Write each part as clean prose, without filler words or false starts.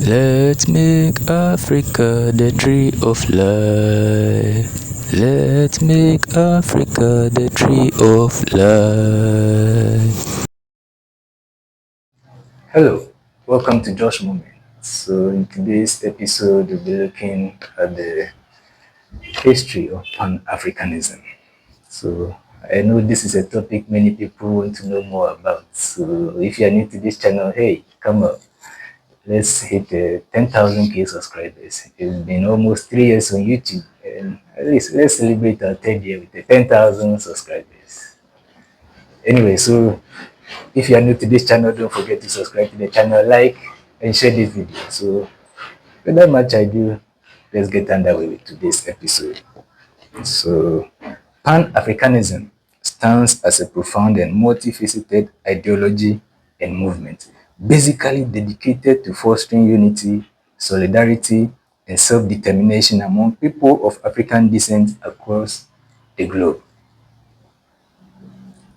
Let's make Africa the tree of life. Let's make Africa the tree of life. Hello, welcome to Josh Moment. So in today's episode, we'll be looking at the history of Pan-Africanism. So I know this is a topic many people want to know more about. So if you are new to this channel, hey, come up. Let's hit 10,000 subscribers. It's been almost 3 years on YouTube, and at least let's celebrate our third year with the 10,000 subscribers. Anyway, so if you are new to this channel, don't forget to subscribe to the channel, like, and share this video. So without much ado, let's get underway with today's episode. So Pan-Africanism stands as a profound and multifaceted ideology and movement, basically dedicated to fostering unity, solidarity, and self-determination among people of African descent across the globe.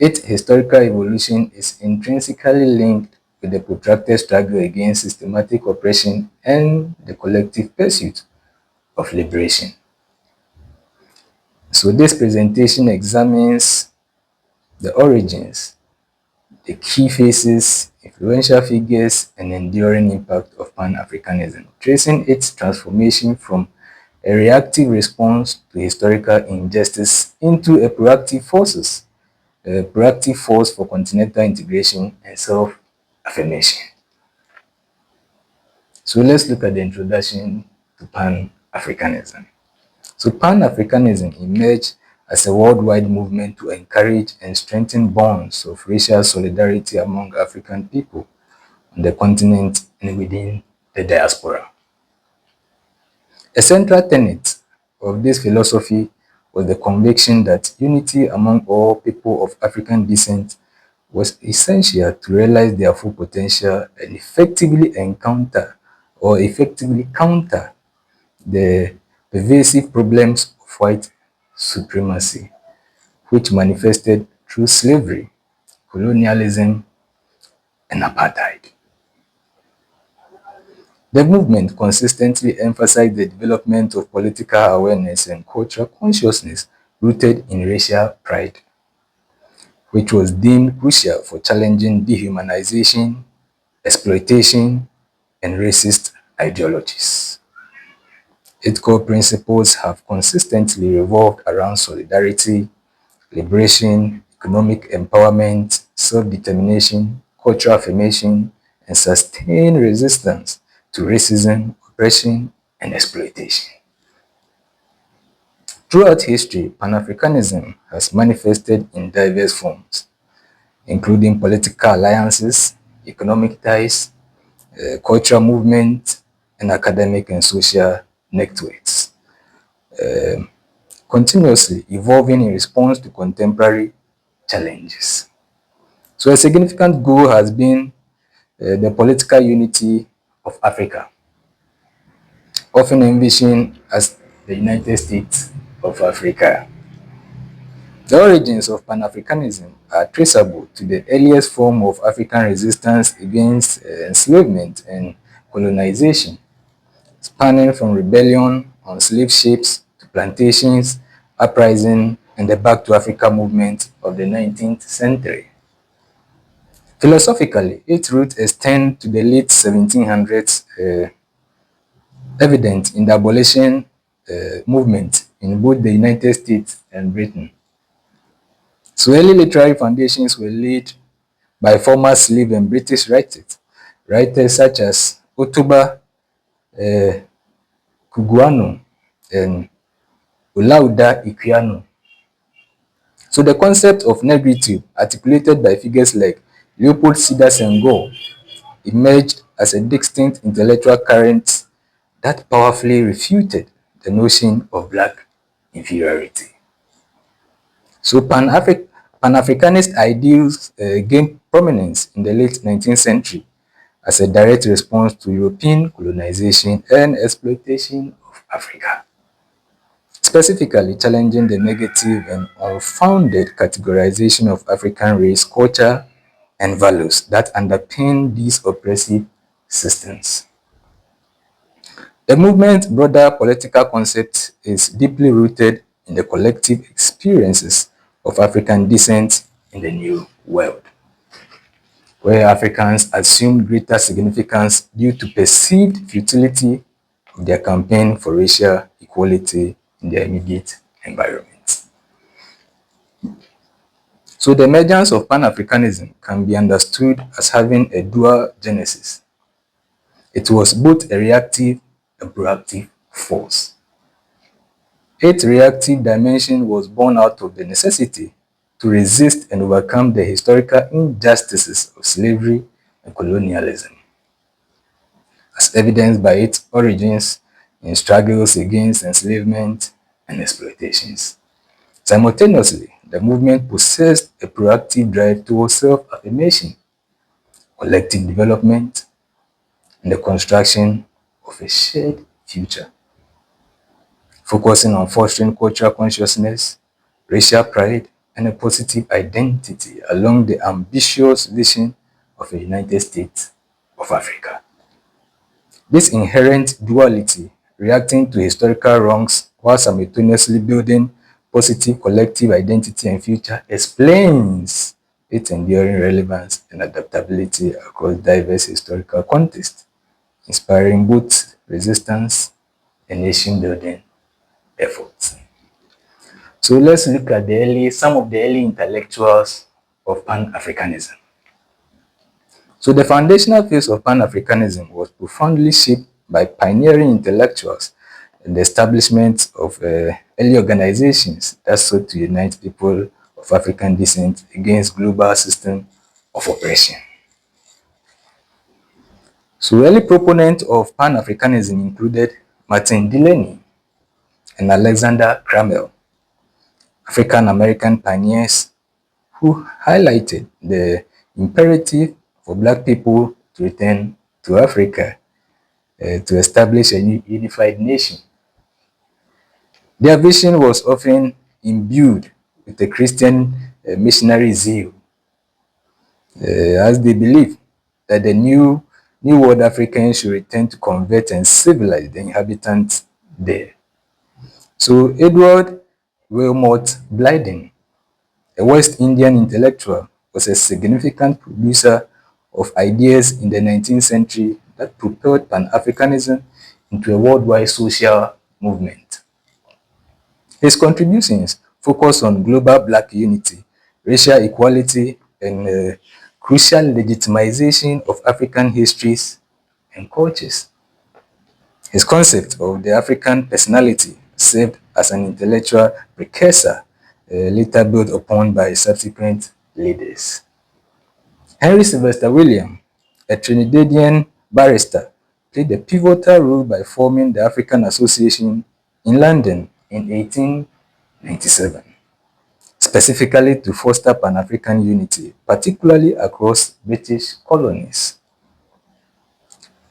Its historical evolution is intrinsically linked with the protracted struggle against systematic oppression and the collective pursuit of liberation. So this presentation examines the origins, the key phases, influential figures, and enduring impact of Pan-Africanism, tracing its transformation from a reactive response to historical injustice into a proactive force for continental integration and self-affirmation. So let's look at the introduction to Pan-Africanism. So Pan-Africanism emerged as a worldwide movement to encourage and strengthen bonds of racial solidarity among African people on the continent and within the diaspora. A central tenet of this philosophy was the conviction that unity among all people of African descent was essential to realize their full potential and effectively counter the pervasive problems of white supremacy, which manifested through slavery, colonialism, and apartheid. The movement consistently emphasized the development of political awareness and cultural consciousness rooted in racial pride, which was deemed crucial for challenging dehumanization, exploitation, and racist ideologies. Its core principles have consistently revolved around solidarity, liberation, economic empowerment, self-determination, cultural affirmation, and sustained resistance to racism, oppression, and exploitation. Throughout history, Pan-Africanism has manifested in diverse forms, including political alliances, economic ties, cultural movements, and academic and social networks, continuously evolving in response to contemporary challenges. So a significant goal has been the political unity of Africa, often envisioned as the United States of Africa. The origins of Pan-Africanism are traceable to the earliest form of African resistance against enslavement and colonization, spanning from rebellion on slave ships to plantations, uprising, and the Back to Africa movement of the 19th century. Philosophically, its roots extend to the late 1700s, evident in the abolition movement in both the United States and Britain. So early literary foundations were laid by former slave and British writers such as Otuba Kuguano and Olaudah Equiano. So the concept of negritude, articulated by figures like Leopold Sedar Senghor, emerged as a distinct intellectual current that powerfully refuted the notion of black inferiority. So Pan-Africanist ideals gained prominence in the late 19th century as a direct response to European colonization and exploitation of Africa, specifically challenging the negative and unfounded categorization of African race, culture, and values that underpin these oppressive systems. The movement's broader political concept is deeply rooted in the collective experiences of African descent in the New World, where Africans assumed greater significance due to perceived futility of their campaign for racial equality in their immediate environment. So the emergence of Pan-Africanism can be understood as having a dual genesis. It was both a reactive and proactive force. Its reactive dimension was born out of the necessity to resist and overcome the historical injustices of slavery and colonialism, as evidenced by its origins in struggles against enslavement and exploitations. Simultaneously, the movement possessed a proactive drive towards self-affirmation, collective development, and the construction of a shared future, focusing on fostering cultural consciousness, racial pride, and a positive identity along the ambitious vision of a United States of Africa. This inherent duality, reacting to historical wrongs while simultaneously building positive collective identity and future, explains its enduring relevance and adaptability across diverse historical contexts, inspiring both resistance and nation-building efforts. So let's look at some of the early intellectuals of Pan-Africanism. So the foundational phase of Pan-Africanism was profoundly shaped by pioneering intellectuals and the establishment of early organizations that sought to unite people of African descent against global system of oppression. So early proponents of Pan-Africanism included Martin Delany and Alexander Crammell, African-American pioneers who highlighted the imperative for Black people to return to Africa to establish a unified nation. Their vision was often imbued with a Christian missionary zeal, as they believed that the new world Africans should return to convert and civilize the inhabitants there. So Edward Wilmot Blyden, a West Indian intellectual, was a significant producer of ideas in the 19th century that propelled Pan-Africanism into a worldwide social movement. His contributions focus on global Black unity, racial equality, and crucial legitimization of African histories and cultures. His concept of the African personality served as an intellectual precursor, later built upon by subsequent leaders. Henry Sylvester Williams, a Trinidadian barrister, played a pivotal role by forming the African Association in London in 1897, specifically to foster Pan-African unity, particularly across British colonies.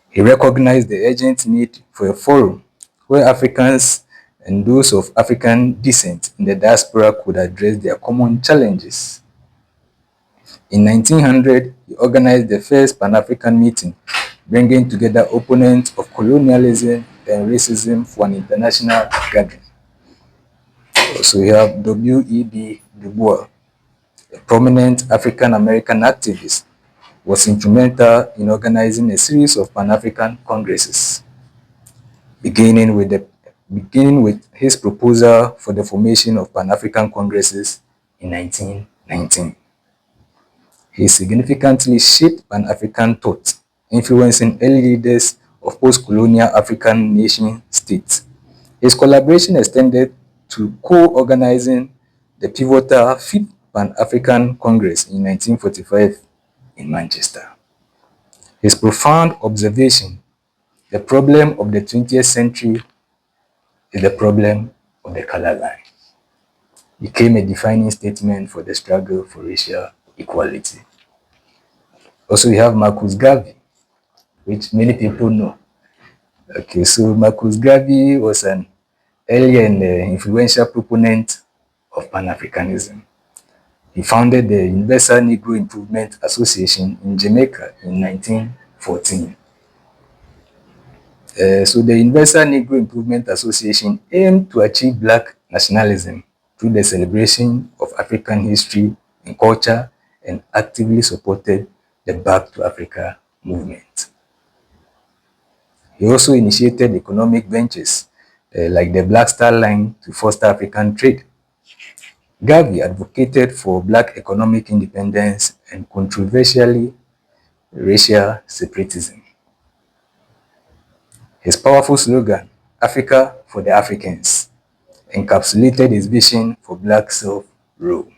He recognized the urgent need for a forum where Africans and those of African descent in the diaspora could address their common challenges. In 1900, he organized the first Pan-African meeting, bringing together opponents of colonialism and racism for an international gathering. So we have W.E.B. Du Bois, a prominent African-American activist, was instrumental in organizing a series of Pan-African congresses, beginning with his proposal for the formation of Pan-African Congresses in 1919. He significantly shaped Pan-African thought, influencing early leaders of post-colonial African nation-states. His collaboration extended to co-organizing the pivotal Fifth Pan-African Congress in 1945 in Manchester. His profound observation, the problem of the 20th century is the problem of the color line, became a defining statement for the struggle for racial equality. Also, we have Marcus Garvey, which many people know. Okay, so Marcus Garvey was an early and influential proponent of Pan-Africanism. He founded the Universal Negro Improvement Association in Jamaica in 1914. So the Universal Negro Improvement Association aimed to achieve black nationalism through the celebration of African history and culture and actively supported the Back to Africa movement. He also initiated economic ventures like the Black Star Line to foster African trade. Garvey advocated for black economic independence and controversially racial separatism. His powerful slogan, Africa for the Africans, encapsulated his vision for black self-rule.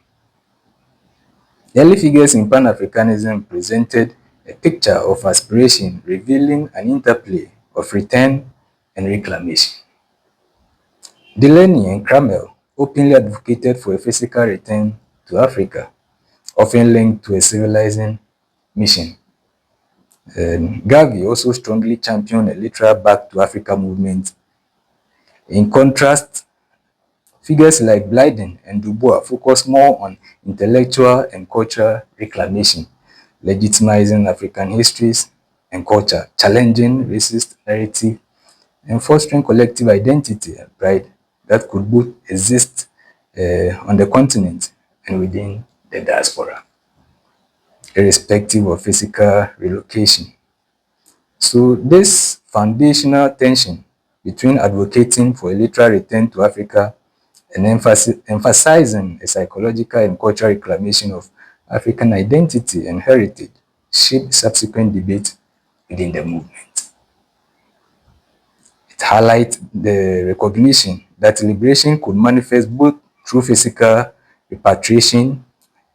Early figures in Pan-Africanism presented a picture of aspiration revealing an interplay of return and reclamation. Delaney and Cramell openly advocated for a physical return to Africa, often linked to a civilizing mission. Garvey also strongly championed a literal Back to Africa movement. In contrast, figures like Blyden and Dubois focused more on intellectual and cultural reclamation, legitimizing African histories and culture, challenging racist narrative, and fostering collective identity and pride that could both exist on the continent and within the diaspora, irrespective of physical relocation. So this foundational tension between advocating for a literal return to Africa and emphasizing a psychological and cultural reclamation of African identity and heritage shaped subsequent debate within the movement. It highlights the recognition that liberation could manifest both through physical repatriation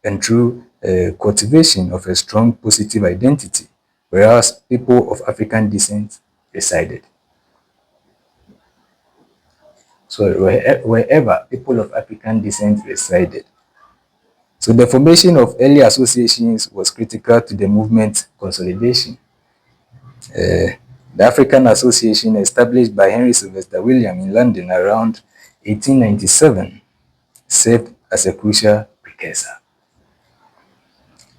and through cultivation of a strong positive identity, whereas people of African descent resided. So wherever people of African descent resided. So the formation of early associations was critical to the movement consolidation. The African Association, established by Henry Sylvester William in London around 1897, served as a crucial precursor.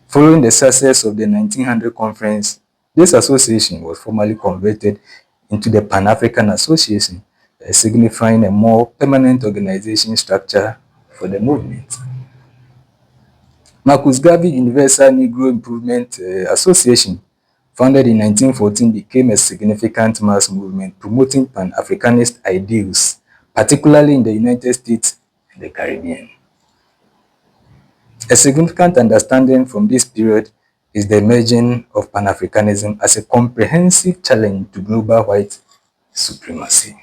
Following the success of the 1900 conference, this association was formally converted into the Pan-African Association, signifying a more permanent organization structure for the movement. Marcus Garvey Universal Negro Improvement Association, founded in 1914, became a significant mass movement promoting Pan-Africanist ideals, particularly in the United States and the Caribbean. A significant understanding from this period is the emergence of Pan-Africanism as a comprehensive challenge to global white supremacy.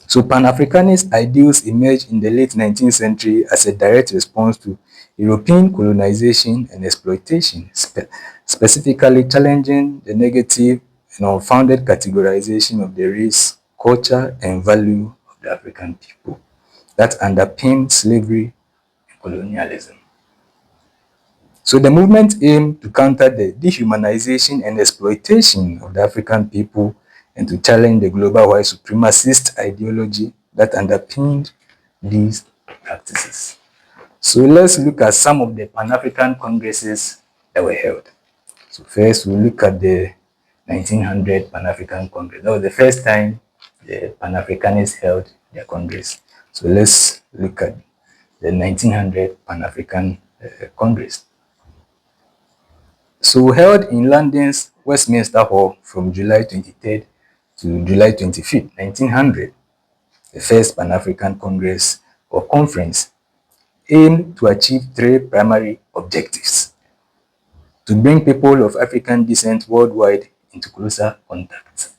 So Pan-Africanist ideals emerged in the late 19th century as a direct response to European colonization and exploitation, specifically challenging the negative and unfounded categorization of the race, culture, and value of the African people that underpinned slavery and colonialism. So the movement aimed to counter the dehumanization and exploitation of the African people and to challenge the global white supremacist ideology that underpinned these practices. So let's look at some of the Pan-African congresses that were held. So first we'll look at the 1900 Pan-African Congress. That was the first time the Pan-Africanists held their Congress. So let's look at the 1900 Pan-African Congress. So held in London's Westminster Hall from July 23rd to July 25th, 1900, the first Pan-African Congress or conference aimed to achieve three primary objectives: to bring people of African descent worldwide into closer contact,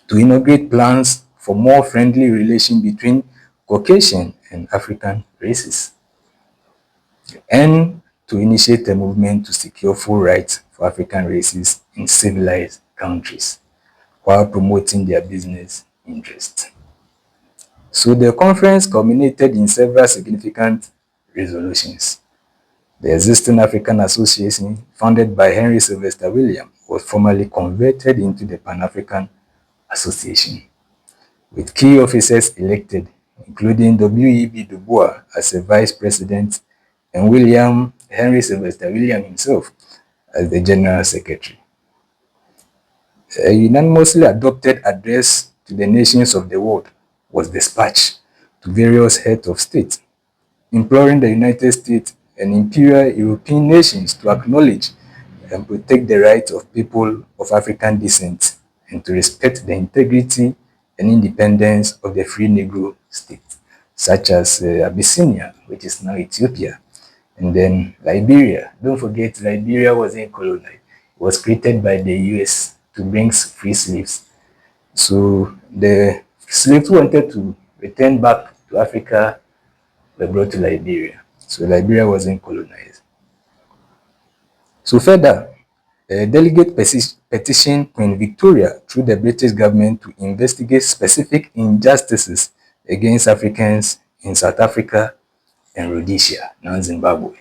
to inaugurate plans for more friendly relations between Caucasian and African races, and to initiate a movement to secure full rights for African races in civilized countries while promoting their business interests. So the conference culminated in several significant resolutions. The existing African Association, founded by Henry Sylvester William, was formally converted into the Pan-African Association, with key officers elected, including W.E.B. Du Bois as a vice president and Henry Sylvester William himself as the general secretary. A unanimously adopted address to the nations of the world was dispatched to various heads of state, imploring the United States and imperial European nations to acknowledge and protect the rights of people of African descent and to respect the integrity and independence of the free Negro states, such as Abyssinia, which is now Ethiopia, and then Liberia. Don't forget, Liberia wasn't colonized. It was created by the US to bring free slaves. So the slaves who wanted to return back to Africa were brought to Liberia. So Liberia wasn't colonized. So further, a delegate petitioned Queen Victoria through the British government to investigate specific injustices against Africans in South Africa and Rhodesia, now Zimbabwe,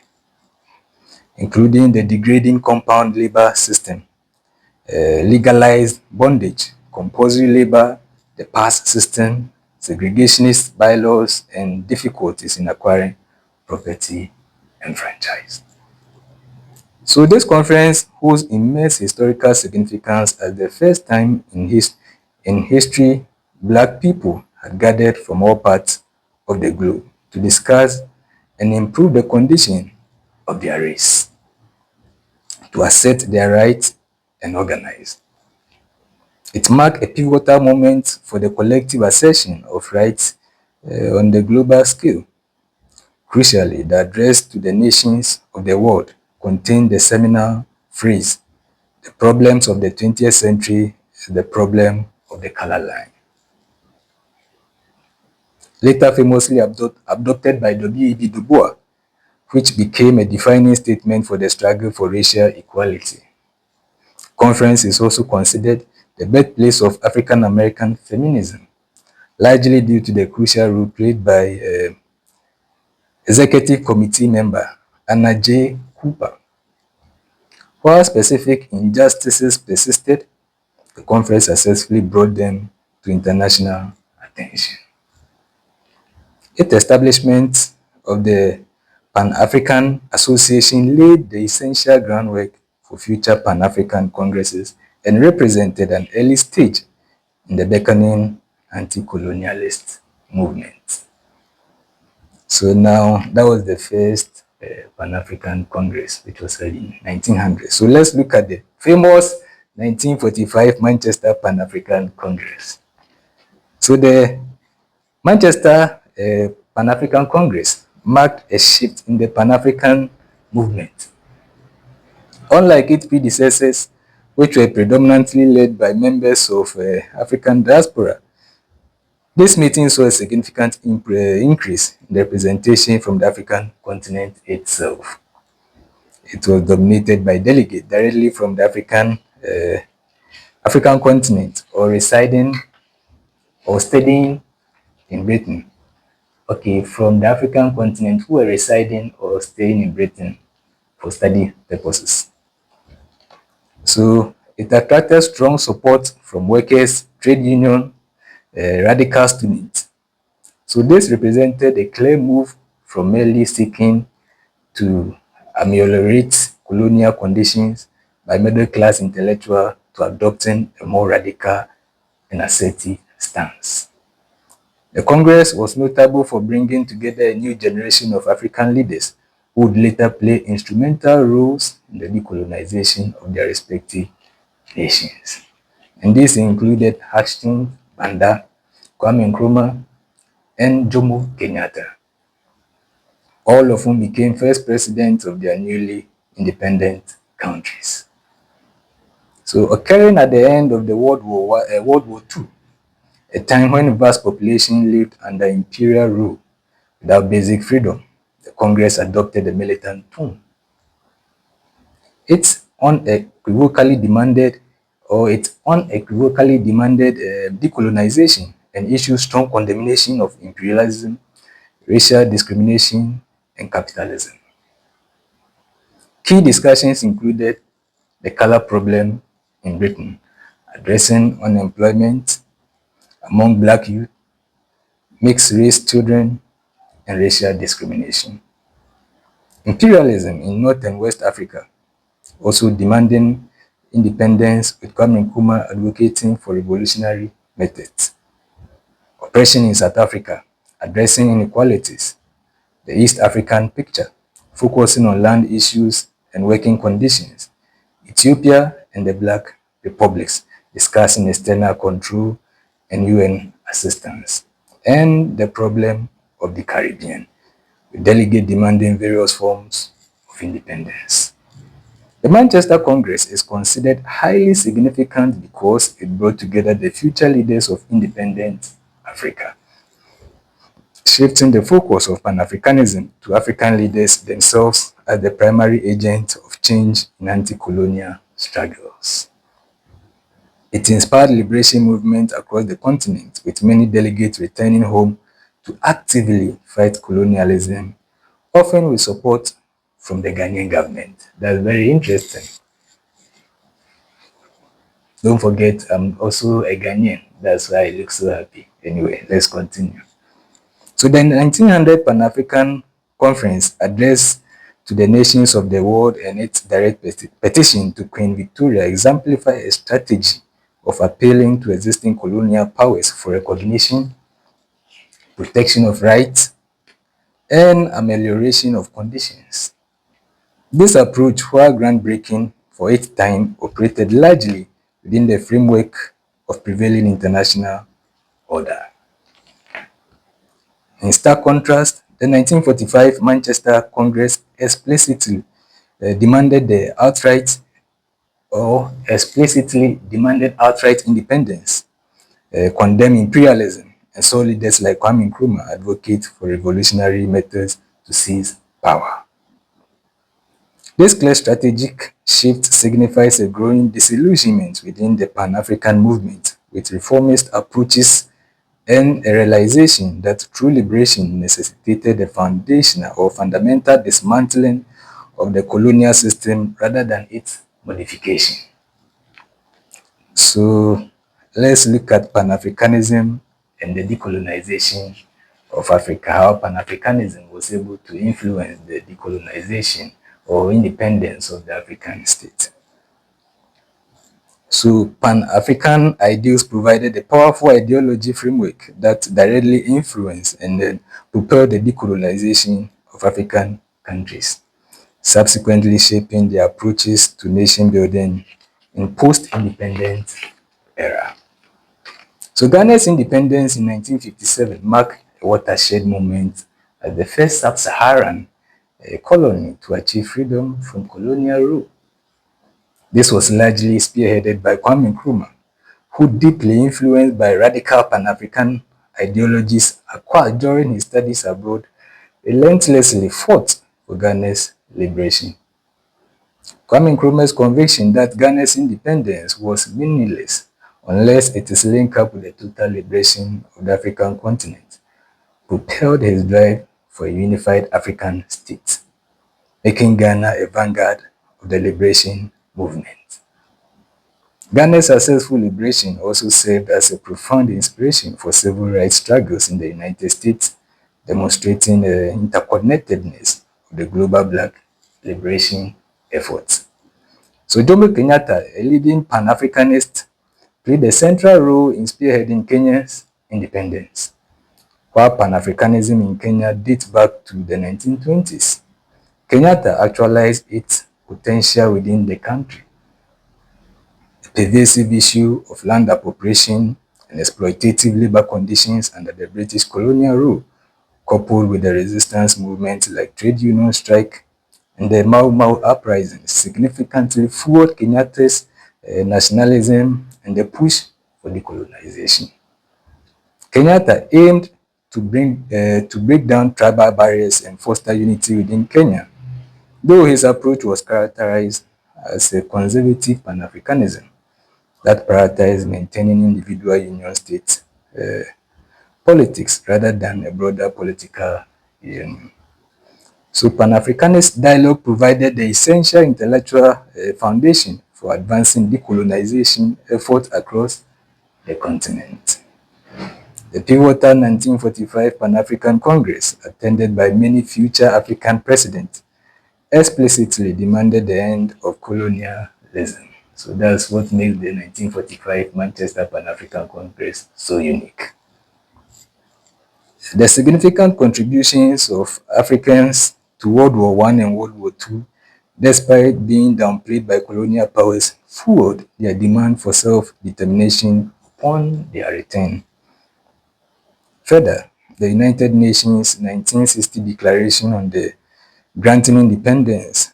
including the degrading compound labor system, legalized bondage, compulsory labor, the pass system, segregationist bylaws, and difficulties in acquiring property and franchise. So this conference holds immense historical significance as the first time in history Black people had gathered from all parts of the globe to discuss and improve the condition of their race, to assert their rights and organize. It marked a pivotal moment for the collective assertion of rights on the global scale. Crucially, the address to the nations of the world contained the seminal phrase, "The problems of the 20th century is the problem of the color line." Later famously adopted by W.E.B. Du Bois, which became a defining statement for the struggle for racial equality. Conference is also considered the birthplace of African American feminism, largely due to the crucial role played by Executive Committee member Anna J. Cooper. While specific injustices persisted, the conference successfully brought them to international attention. Its establishment of the Pan-African Association laid the essential groundwork for future Pan-African Congresses and represented an early stage in the beckoning anti-colonialist movement. So now, that was the first Pan-African Congress, which was held in 1900. So let's look at the famous 1945 Manchester Pan-African Congress. So the Manchester Pan-African Congress marked a shift in the Pan-African movement. Unlike its predecessors, which were predominantly led by members of African diaspora, this meeting saw a significant increase in representation from the African continent itself. It was dominated by delegates directly from the African continent or residing or studying in Britain. Okay, from the African continent who were residing or staying in Britain for study purposes. So it attracted strong support from workers, trade union, radical students. So this represented a clear move from merely seeking to ameliorate colonial conditions by middle-class intellectuals to adopting a more radical and assertive stance. The Congress was notable for bringing together a new generation of African leaders who would later play instrumental roles in the decolonization of their respective nations. And this included Hastings Banda, Kwame Nkrumah, and Jomo Kenyatta, all of whom became first presidents of their newly independent countries. So occurring at the end of the World War II, a time when vast population lived under imperial rule without basic freedom, the Congress adopted a militant tone. It unequivocally demanded decolonization and issued strong condemnation of imperialism, racial discrimination, and capitalism. Key discussions included the color problem in Britain, addressing unemployment among Black youth, mixed-race children, and racial discrimination. Imperialism in North and West Africa, also demanding independence, with Kwame Nkrumah advocating for revolutionary methods. Oppression in South Africa, addressing inequalities. The East African picture, focusing on land issues and working conditions. Ethiopia and the Black Republics, discussing external control and UN assistance. And the problem of the Caribbean, with delegate demanding various forms of independence. The Manchester Congress is considered highly significant because it brought together the future leaders of independent Africa, shifting the focus of Pan-Africanism to African leaders themselves as the primary agent of change in anti-colonial struggles. It inspired liberation movements across the continent, with many delegates returning home to actively fight colonialism, often with support from the Ghanaian government. That's very interesting. Don't forget, I'm also a Ghanaian. That's why I look so happy. Anyway, let's continue. So the 1900 Pan-African Conference address to the nations of the world and its direct petition to Queen Victoria exemplify a strategy of appealing to existing colonial powers for recognition, protection of rights, and amelioration of conditions. This approach, while groundbreaking for its time, operated largely within the framework of prevailing international order. In stark contrast, the 1945 Manchester Congress explicitly demanded outright independence, condemned imperialism, and saw leaders like Kwame Nkrumah advocate for revolutionary methods to seize power. This clear strategic shift signifies a growing disillusionment within the Pan-African movement, with reformist approaches and a realization that true liberation necessitated a foundational or fundamental dismantling of the colonial system rather than its modification. So let's look at Pan-Africanism and the decolonization of Africa, how Pan-Africanism was able to influence the decolonization or independence of the African state. So Pan-African ideals provided a powerful ideology framework that directly influenced and then propelled the decolonization of African countries, subsequently shaping their approaches to nation building in post-independent era. So Ghana's independence in 1957 marked a watershed moment as the first sub-Saharan colony to achieve freedom from colonial rule. This was largely spearheaded by Kwame Nkrumah, who, deeply influenced by radical Pan-African ideologies acquired during his studies abroad, relentlessly fought for Ghana's liberation. Kwame Nkrumah's conviction that Ghana's independence was meaningless unless it is linked up with the total liberation of the African continent propelled his drive for a unified African state, making Ghana a vanguard of the liberation movement. Ghana's successful liberation also served as a profound inspiration for civil rights struggles in the United States, demonstrating the interconnectedness of the global Black liberation efforts. So Jomo Kenyatta, a leading Pan-Africanist, played a central role in spearheading Kenya's independence. While Pan-Africanism in Kenya dates back to the 1920s, Kenyatta actualized its potential within the country. The pervasive issue of land appropriation and exploitative labor conditions under the British colonial rule, coupled with the resistance movements like trade union strike and the Mau Mau uprising, significantly fueled Kenyatta's nationalism and the push for decolonization. Kenyatta aimed to break down tribal barriers and foster unity within Kenya, though his approach was characterized as a conservative Pan-Africanism that prioritized maintaining individual union state politics rather than a broader political union. So Pan-Africanist dialogue provided the essential intellectual foundation for advancing decolonization efforts across the continent. The pivotal 1945 Pan-African Congress, attended by many future African presidents, explicitly demanded the end of colonialism. So that's what makes the 1945 Manchester Pan-African Congress so unique. The significant contributions of Africans to World War One and World War Two, despite being downplayed by colonial powers, fueled their demand for self-determination upon their return. Further, the United Nations 1960 Declaration on the Granting Independence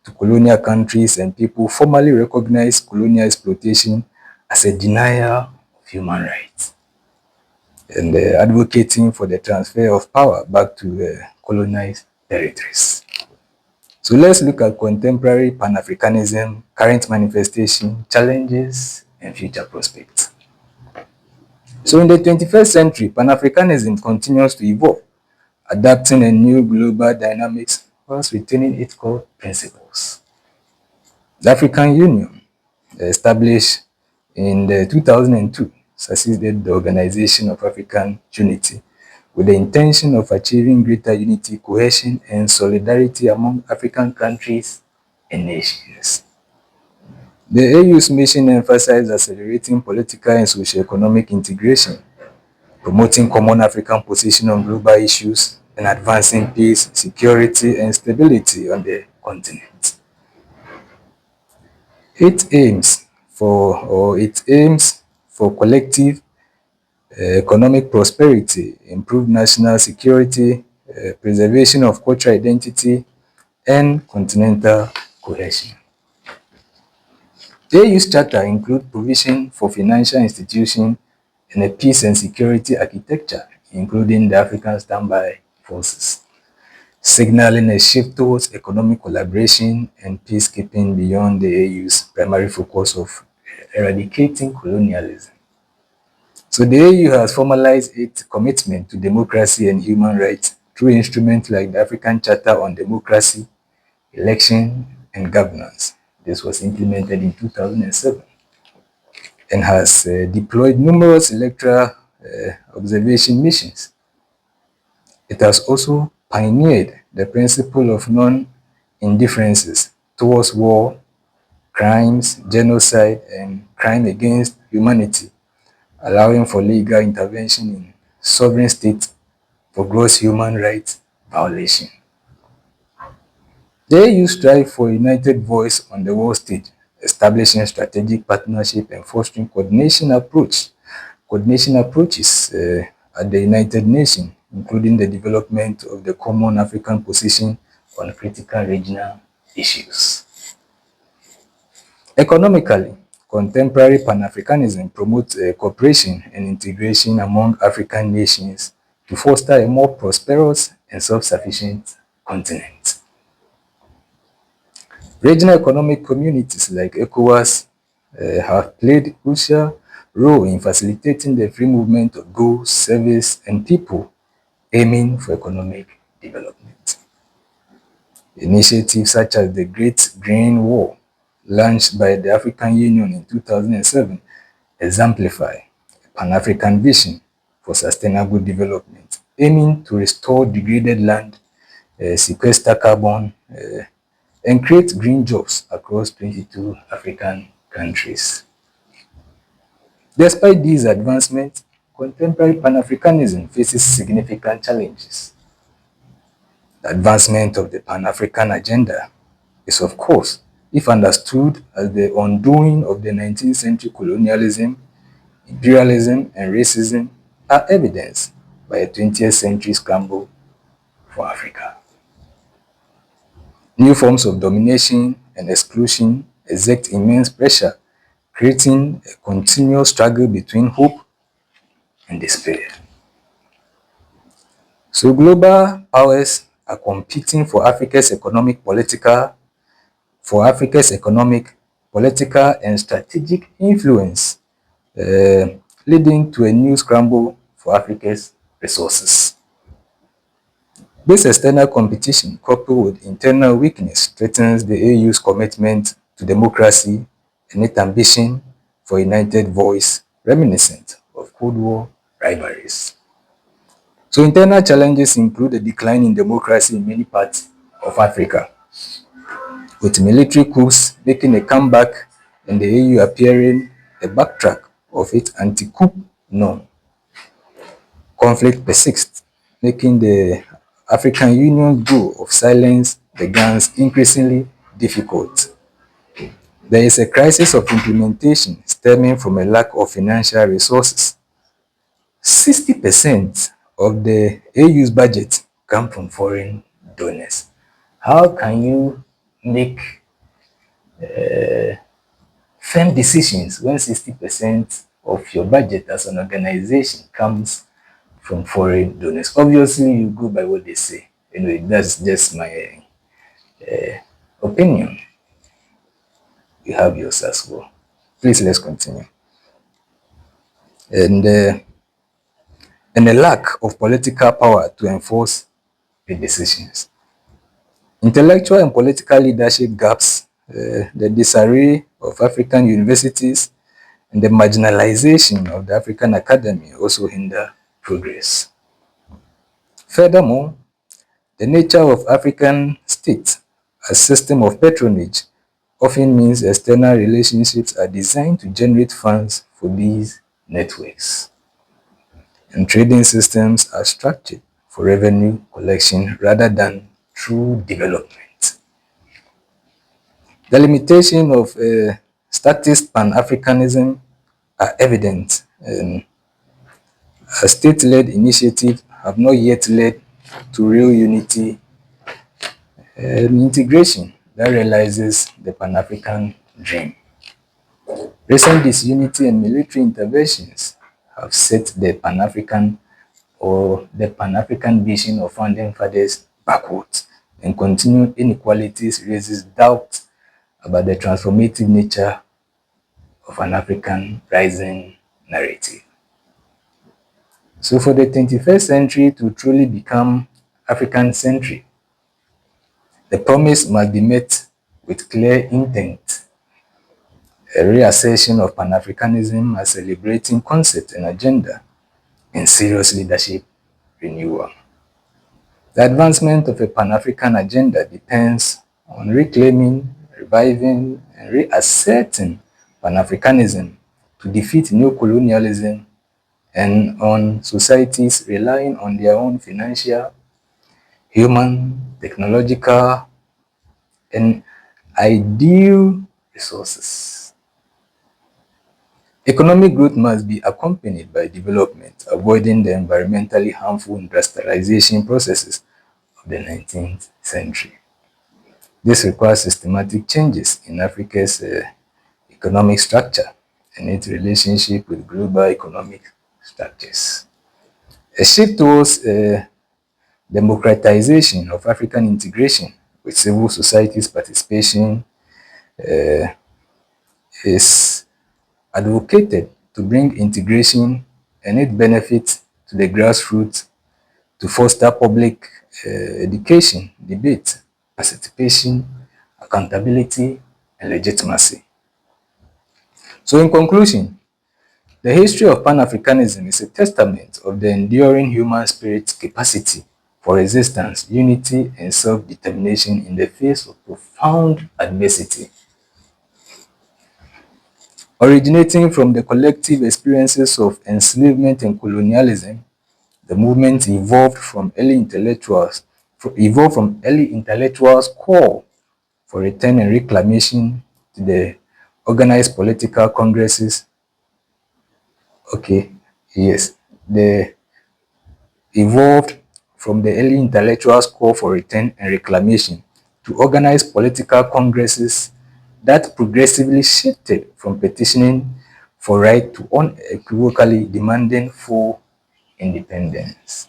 to colonial countries and people formally recognized colonial exploitation as a denial of human rights and advocating for the transfer of power back to colonized territories. So let's look at contemporary Pan-Africanism, current manifestation, challenges, and future prospects. So in the 21st century, Pan-Africanism continues to evolve, adapting a new global dynamics whilst retaining its core principles. The African Union, established in the 2002, succeeded the Organization of African Unity with the intention of achieving greater unity, cohesion, and solidarity among African countries and nations. The AU's mission emphasized accelerating political and socio-economic integration, promoting common African position on global issues, and advancing peace, security, and stability on the continent. It aims for collective economic prosperity, improved national security, preservation of cultural identity, and continental cohesion. The AU's charter includes provision for financial institutions and a peace and security architecture, including the African Standby Forces, signaling a shift towards economic collaboration and peacekeeping beyond the AU's primary focus of eradicating colonialism. So the AU has formalized its commitment to democracy and human rights through instruments like the African Charter on Democracy, Election, and Governance. This was implemented in 2007 and has deployed numerous electoral observation missions. It has also pioneered the principle of non-indifferences towards war, crimes, genocide, and crime against humanity, allowing for legal intervention in sovereign states for gross human rights violation. The AU strive for a united voice on the world stage, establishing strategic partnership and fostering coordination approaches at the United Nations, including the development of the Common African Position on critical regional issues. Economically, contemporary Pan-Africanism promotes cooperation and integration among African nations to foster a more prosperous and self-sufficient continent. Regional economic communities like ECOWAS have played a crucial role in facilitating the free movement of goods, services, and people aiming for economic development. Initiatives such as the Great Green Wall, launched by the African Union in 2007, exemplify a Pan-African vision for sustainable development, aiming to restore degraded land, sequester carbon, and create green jobs across 22 African countries. Despite these advancements, contemporary Pan-Africanism faces significant challenges. The advancement of the Pan-African agenda is, of course, if understood as the undoing of the 19th century colonialism, imperialism, and racism, are evidenced by a 20th century scramble for Africa. New forms of domination and exclusion exert immense pressure, creating a continual struggle between hope and despair. So global powers are competing for Africa's economic, political, and strategic influence, uh, leading to a new scramble for Africa's resources. This external competition, coupled with internal weakness, threatens the AU's commitment to democracy and its ambition for a united voice reminiscent of Cold War rivalries. So internal challenges include the decline in democracy in many parts of Africa, with military coups making a comeback and the AU appearing a backtrack of its anti-coup norm. Conflict persists, making the African Union goal of silence the gangs increasingly difficult. There is a crisis of implementation stemming from a lack of financial resources. 60% of the AU's budget come from foreign donors. How can you make firm decisions when 60% of your budget as an organization comes from foreign donors? Obviously, you go by what they say. Anyway, that's just my opinion. You have yours as well. Please, let's continue. And, uh, and a lack of political power to enforce the decisions. Intellectual and political leadership gaps, the disarray of African universities, and the marginalization of the African academy also hinder progress. Furthermore, the nature of African states as system of patronage often means external relationships are designed to generate funds for these networks, and trading systems are structured for revenue collection rather than true development. The limitation of statist Pan-Africanism are evident, and a state-led initiative have not yet led to real unity and integration that realizes the Pan-African dream. Recent disunity and military interventions have set the Pan-African vision of founding fathers backwards, and continued inequalities raises doubt about the transformative nature of an African rising narrative. So for the 21st century to truly become African-centric, the promise must be met with clear intent, a reassertion of Pan-Africanism as a liberating concept and agenda, and serious leadership renewal. The advancement of a Pan-African agenda depends on reclaiming, reviving, and reasserting Pan-Africanism to defeat neocolonialism, and on societies relying on their own financial, human, technological, and ideal resources. Economic growth must be accompanied by development, avoiding the environmentally harmful industrialization processes of the 19th century. This requires systematic changes in Africa's economic structure and its relationship with global economic structures. A shift towards democratization of African integration with civil society's participation is advocated to bring integration and its benefits to the grassroots, to foster public education, debate, participation, accountability, and legitimacy. So in conclusion, the history of Pan-Africanism is a testament of the enduring human spirit's capacity for resistance, unity, and self-determination in the face of profound adversity. Originating from the collective experiences of enslavement and colonialism, the movement evolved from early intellectuals' call for return and reclamation to the organized political congresses. Okay, yes, the evolved from the early intellectuals' call for return and reclamation to organized political congresses that progressively shifted from petitioning for right to unequivocally demanding full independence.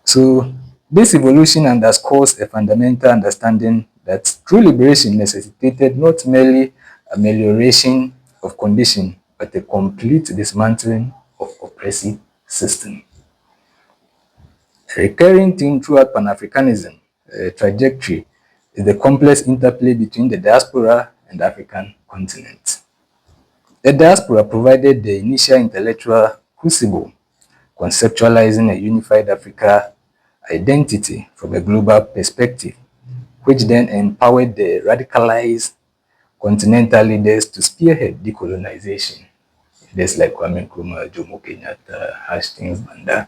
So this evolution underscores a fundamental understanding that true liberation necessitated not merely amelioration of condition, but a complete dismantling of oppressive system. A recurring theme throughout Pan-Africanism trajectory is the complex interplay between the diaspora and the African continent. The diaspora provided the initial intellectual crucible, conceptualizing a unified Africa identity from a global perspective, which then empowered the radicalized continental leaders to spearhead decolonization. Leaders like Kwame Nkrumah, Jomo Kenyatta, Hastings Banda,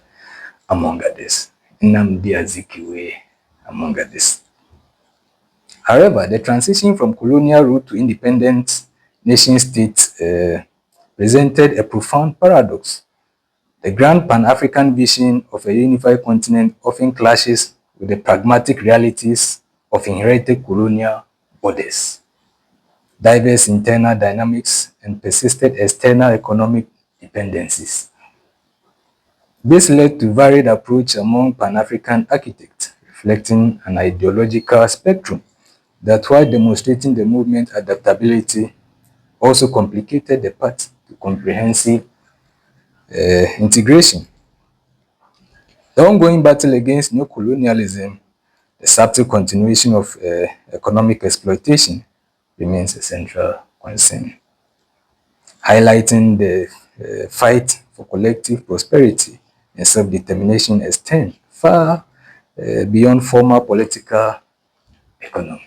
among others. Nnamdi Azikiwe, among others. However, the transition from colonial rule to independent nation-state presented a profound paradox. The grand Pan-African vision of a unified continent often clashes with the pragmatic realities of inherited colonial borders, diverse internal dynamics, and persistent external economic dependencies. This led to varied approach among Pan-African architects, reflecting an ideological spectrum that, while demonstrating the movement adaptability, also complicated the path to comprehensive integration. The ongoing battle against neocolonialism, the subtle continuation of economic exploitation, remains a central concern, highlighting the fight for collective prosperity and self-determination extend far beyond formal political economy.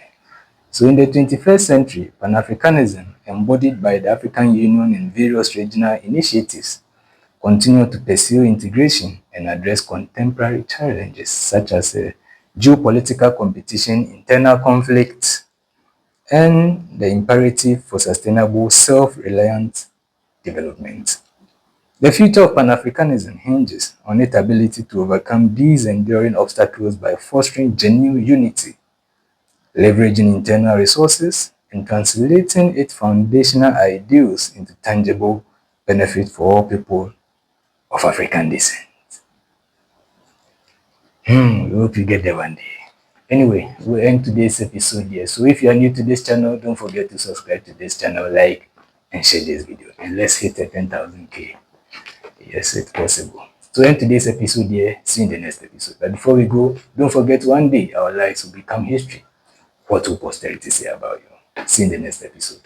So in the 21st century, Pan-Africanism, embodied by the African Union and various regional initiatives, continue to pursue integration and address contemporary challenges such as geopolitical competition, internal conflict, and the imperative for sustainable, self-reliant development. The future of Pan-Africanism hinges on its ability to overcome these enduring obstacles by fostering genuine unity, leveraging internal resources, and translating its foundational ideals into tangible benefit for all people of African descent. We hope you get there one day. Anyway, we'll end today's episode here. So if you are new to this channel, don't forget to subscribe to this channel, like, and share this video. And let's hit a 10,000K. Yes, it's possible. To end today's episode here, see you in the next episode. But before we go, don't forget one day our lives will become history. What will posterity say about you? See you in the next episode.